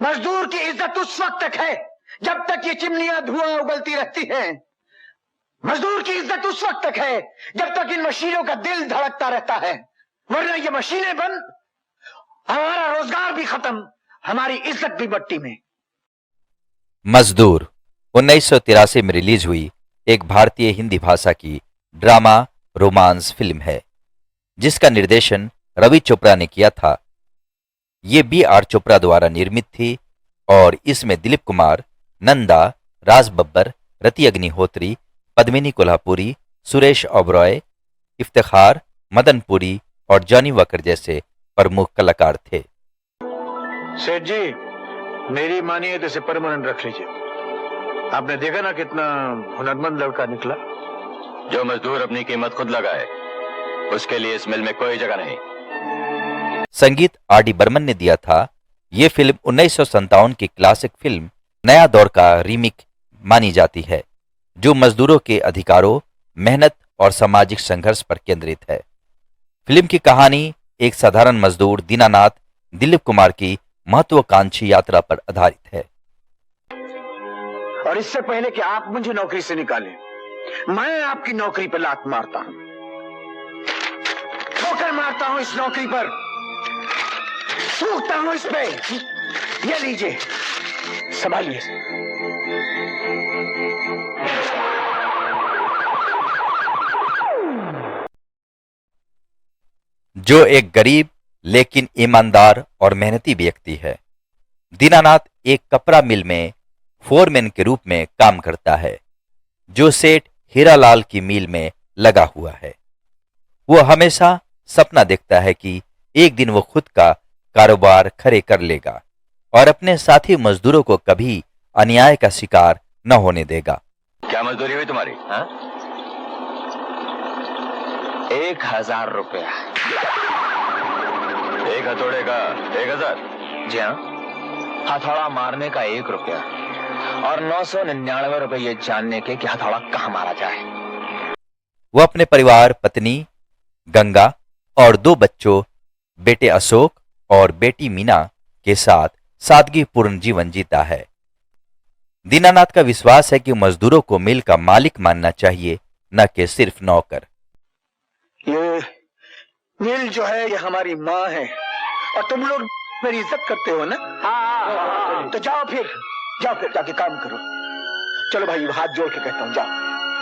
मजदूर की इज्जत उस वक्त तक है जब तक ये चिमनियां धुआं उगलती रहती हैं। मजदूर की इज्जत उस वक्त तक है जब तक इन मशीनों का दिल धड़कता रहता है, वरना ये मशीनें बंद, हमारा रोजगार भी खत्म, हमारी इज्जत भी मट्टी में। मजदूर 1983 में रिलीज हुई एक भारतीय हिंदी भाषा की ड्रामा रोमांस फिल्म है जिसका निर्देशन रवि चोपड़ा ने किया था। ये B.R. चोपड़ा द्वारा निर्मित थी और इसमें दिलीप कुमार, नंदा, राज बब्बर, रति अग्निहोत्री, पद्मिनी कोल्हापुरी, सुरेश ओबरॉय, इफ्तिखार, मदनपुरी और जॉनी वॉकर जैसे प्रमुख कलाकार थे। सेठ जी, मेरी मानिए तो इसे परमानेंट रख लीजिए। आपने देखा ना कितना हुनरमंद लड़का निकला। जो मजदूर अपनी कीमत खुद लगाए उसके लिए इस मिल में कोई जगह नहीं। संगीत R.D. बर्मन ने दिया था। ये फिल्म 1957 की क्लासिक फिल्म नया दौर का रीमेक मानी जाती है जो मजदूरों के अधिकारों, मेहनत और सामाजिक संघर्ष पर केंद्रित है। फिल्म की कहानी एक साधारण मजदूर दीनानाथ दिलीप कुमार की महत्वाकांक्षी यात्रा पर आधारित है। और इससे पहले कि आप मुझे नौकरी से निकालें, मैं आपकी नौकरी पर लात मारता हूं, ठोकर मारता हूं इस नौकरी पर, सूखता हूं इस पे। ये लीजिए, संभालिए। जो एक गरीब लेकिन ईमानदार और मेहनती व्यक्ति है। दीनानाथ एक कपड़ा मिल में फोरमैन के रूप में काम करता है जो सेठ हीरालाल की मिल में लगा हुआ है। वो हमेशा सपना देखता है कि एक दिन वो खुद का कारोबार खड़े कर लेगा और अपने साथी मजदूरों को कभी अन्याय का शिकार न होने देगा। क्या मजदूरी हुई तुम्हारी? 1000 रुपया। एक हथौड़े का 1000? जी हाँ, हथौड़ा मारने का 1 रुपया और 999 रुपए ये जानने के कि हथौड़ा कहां मारा जाए। वो अपने परिवार, पत्नी गंगा और 2 बच्चों, बेटे अशोक और बेटी मीना के साथ सादगीपूर्ण जीवन जीता है। दीनानाथ का विश्वास है कि मजदूरों को मिल का मालिक मानना चाहिए, न कि सिर्फ नौकर। ये मिल जो है ये हमारी माँ है और तुम लोग मेरी इज्जत करते हो ना। हाँ। तो जाओ फिर जाके काम करो। चलो भाई, हाथ जोड़ के कहता हूं, जाओ।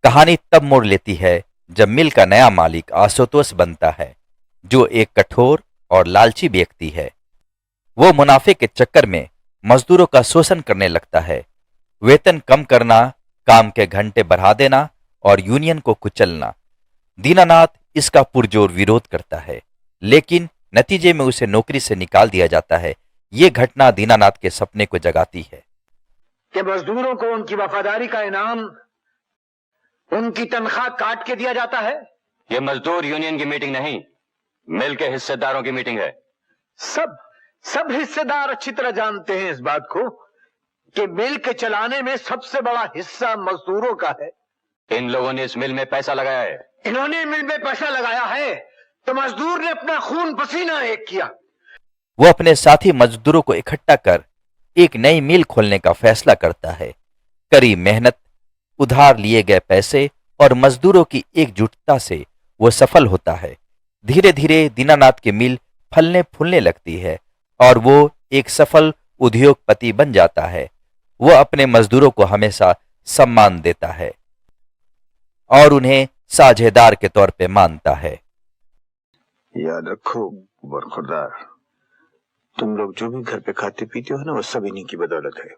कहानी तब मोड़ लेती है जब मिल का नया मालिक आशुतोष बनता है जो एक कठोर और लालची व्यक्ति है। वो मुनाफे के चक्कर में मजदूरों का शोषण करने लगता है। वेतन कम करना, काम के घंटे बढ़ा देना और यूनियन को कुचलना। दीनानाथ इसका पुरजोर विरोध करता है लेकिन नतीजे में उसे नौकरी से निकाल दिया जाता है। ये घटना दीनानाथ के सपने को जगाती है कि मजदूरों को उनकी वफादारी का इनाम उनकी तनख्वाह काट के दिया जाता है। ये मजदूर यूनियन की मीटिंग नहीं, मिल के हिस्सेदारों की मीटिंग है। सब हिस्सेदार अच्छी तरह जानते हैं इस बात को कि मिल के चलाने में सबसे बड़ा हिस्सा मजदूरों का है। इन लोगों ने इस मिल में पैसा लगाया है। इन्होंने मिल में पैसा लगाया है तो मजदूर ने अपना खून पसीना एक किया। वो अपने साथी मजदूरों को इकट्ठा कर एक नई मिल खोलने का फैसला करता है। कड़ी मेहनत, उधार लिए गए पैसे और मजदूरों की एकजुटता से वो सफल होता है। धीरे धीरे दीनानाथ की मिल फलने फूलने लगती है और वो एक सफल उद्योगपति बन जाता है। वो अपने मजदूरों को हमेशा सम्मान देता है और उन्हें साझेदार के तौर पे मानता है। याद रखो बरखुरदार, तुम लोग जो भी घर पे खाते पीते हो ना, वो सब इन्हीं की बदौलत है।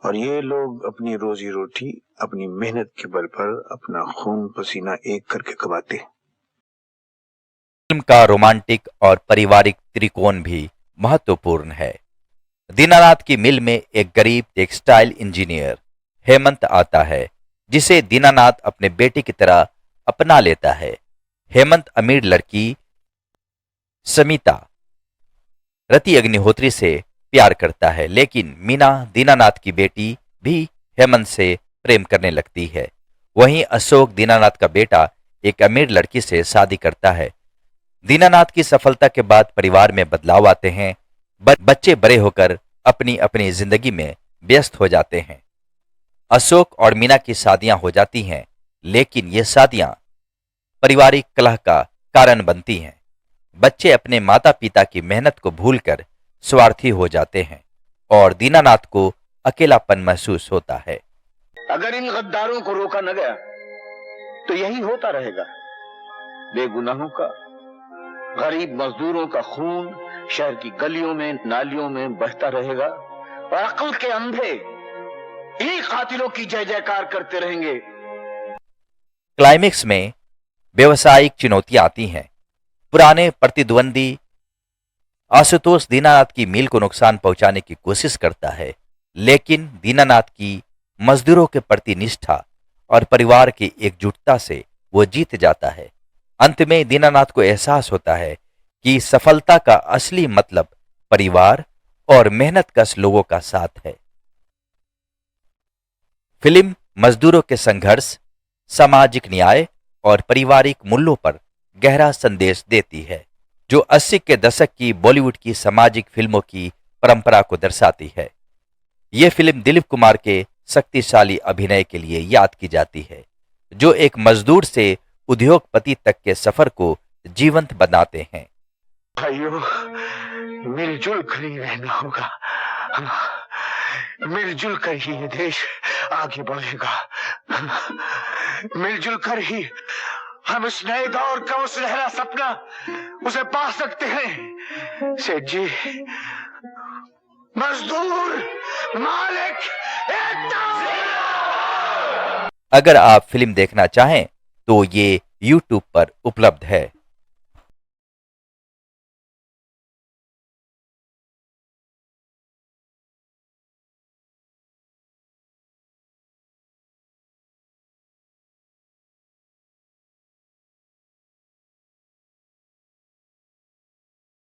और ये लोग अपनी रोजी रोटी अपनी मेहनत के बल पर अपना खून पसीना एक करके कमाते हैं। फिल्म का रोमांटिक और पारिवारिक त्रिकोण भी महत्वपूर्ण है। दीनानाथ की मिल में एक गरीब टेक्सटाइल इंजीनियर हेमंत आता है जिसे दीनानाथ अपने बेटे की तरह अपना लेता है। हेमंत अमीर लड़की समिता रति अग्निहोत्री से प्यार करता है लेकिन मीना दीनानाथ की बेटी भी हेमंत से प्रेम करने लगती है। वहीं अशोक दीनानाथ का बेटा एक अमीर लड़की से शादी करता है दीनानाथ की सफलता के बाद परिवार में बदलाव आते हैं। बच्चे बड़े होकर अपनी अपनी जिंदगी में व्यस्त हो जाते हैं। अशोक और मीना की शादियां हो जाती हैं, लेकिन ये शादियां पारिवारिक कलह का कारण बनती हैं। बच्चे अपने माता पिता की मेहनत को भूलकर स्वार्थी हो जाते हैं और दीनानाथ को अकेलापन महसूस होता है। अगर इन गद्दारों को रोका न गया तो यही होता रहेगा। बेगुनाहों का, गरीब मजदूरों का खून शहर की गलियों में नालियों में बहता रहेगा और अक्ल के अंधे इन्हीं कातिलों की जय जयकार करते रहेंगे। क्लाइमेक्स में व्यवसायिक चुनौतियां आती हैं। पुराने प्रतिद्वंदी आशुतोष दीनानाथ की मिल को नुकसान पहुंचाने की कोशिश करता है, लेकिन दीनानाथ की मजदूरों के प्रति निष्ठा और परिवार की एकजुटता से वो जीत जाता है। अंत में दीनानाथ को एहसास होता है कि सफलता का असली मतलब परिवार और मेहनतकश लोगों का साथ है। फिल्म मजदूरों के संघर्ष, सामाजिक न्याय और पारिवारिक मूल्यों पर गहरा संदेश देती है, जो 80 के दशक की बॉलीवुड की सामाजिक फिल्मों की परंपरा को दर्शाती है। यह फिल्म दिलीप कुमार के शक्तिशाली अभिनय के लिए याद की जाती है, जो एक मजदूर से उद्योगपति तक के सफर को जीवंत बनाते हैं। भाइयों, मिलजुल कर ही रहना होगा। मिलजुल कर ही ये देश आगे बढ़ेगा। मिलजुल कर ही हम इस नए दौर का वो सुनहरा सपना उसे पा सकते हैं। सेठ जी, मजदूर, मालिक, एकता। अगर आप फिल्म देखना चाहें तो ये YouTube पर उपलब्ध है।